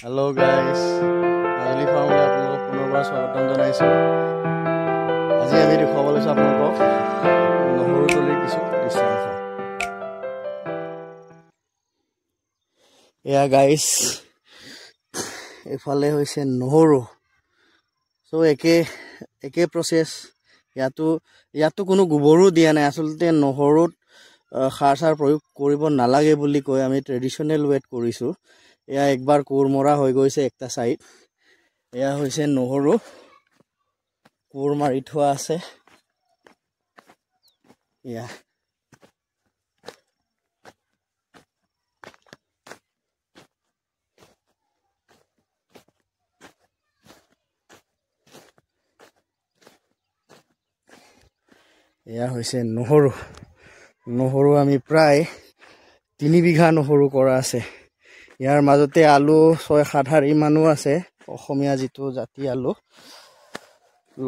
Hello guys, Majuli Farm le apnalok punorbar swagatam janaisu. Aji ami dekhawale asu apnalok nohoru tolir kichu distance. Yeah guys, efale hoise nohoru. So eke process yato কোনো গোবৰো দিয়া নাই আসলতে নহৰুত খাৰ প্ৰয়োগ কৰিব নালাগে বুলি কয় আমি ট্ৰেডিশনাল ৱেট কৰিছো এয়া একবাৰ কোৰ মৰা হৈ গৈছে একটা সাইড এয়া হৈছে নহৰু কোৰ মাৰি থোৱা আছে এয়া এয়া হৈছে নহৰু আমি প্ৰায় 3 বিঘা নহৰু কৰা আছে ইয়াৰ মাজতে আলু 6-7 হাৰি মানো আছে অসমীয়া জিতু জাতি আলু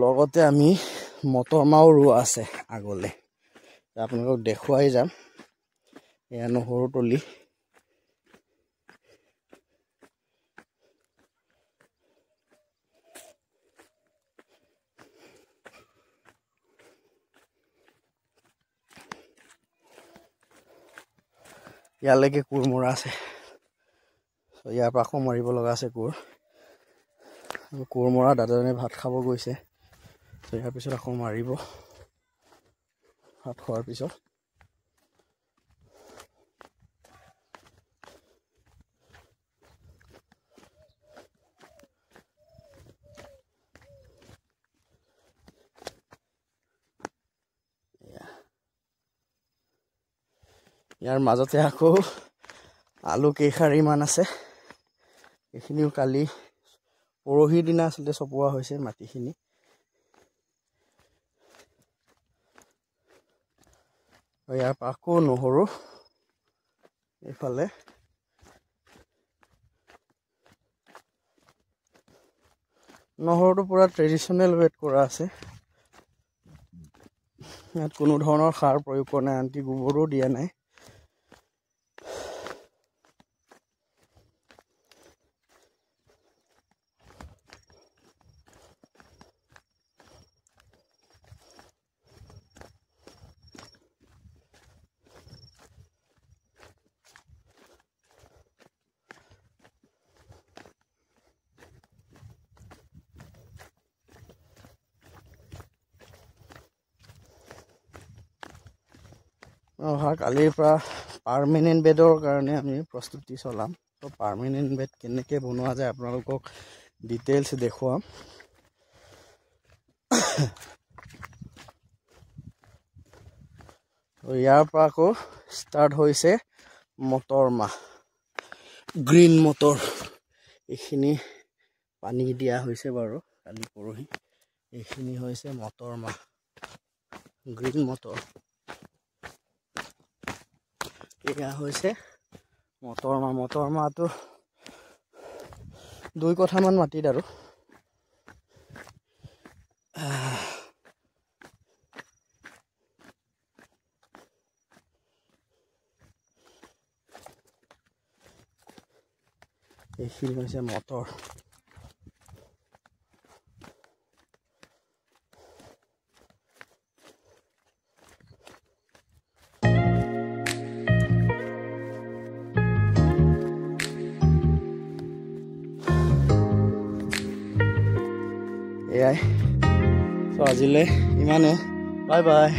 লগতে আমি মটৰ মাও ৰুৱা আছে আগলে আপোনালোকক দেখুৱাই যাম এয়া নহৰু তলি ইয়ালৈকে কোৰ মৰা আছে ইয়াৰ পৰা আকৌ মাৰিব লগা আছে কোৰ মৰা দাদাজনে ভাত খাব গৈছে ইয়াৰ পিছত আকৌ মাৰিব ভাত খোৱাৰ পিছত ইয়াৰ মাজতে আকৌ আলু কেখাৰি মান আছে এখিনিও কালি পৰহি দিনা আসলে চপোৱা হৈছে মাটিখিনি ইয়াৰ পাকো নহৰু এফালে নহৰুটো পুৰা ট্ৰেডিশনাল ৱেট কৰা আছে ইয়াত কোনো ধৰণৰ সাৰ প্ৰয়োগ কৰা নাই আনকি গোবৰো দিয়া নাই অহা কালিৰ পৰা পাৰ্মানেন্ট বেডৰ কাৰণে আমি প্ৰস্তুতি চলাম তো পাৰ্মানেন্ট বেড কেনেকৈ বনোৱা যায় আপোনালোকক ডিটেইলছ দেখুৱাম তো ইয়াৰ পৰা আকৌ ষ্টাৰ্ট হৈছে মটৰ মাহ গ্ৰীণ মটৰ এইখিনি পানী দিয়া হৈছে বাৰু কালি পৰহি এইখিনি হৈছে মটৰ মাহ গ্ৰীণ মটৰ এয়া হৈছে মটৰ মাহটো 2 কঠা মান মাটিত আৰু এইখিনি হৈছে মটৰ এয়াই তো আজিলে ইমানে বাই বাই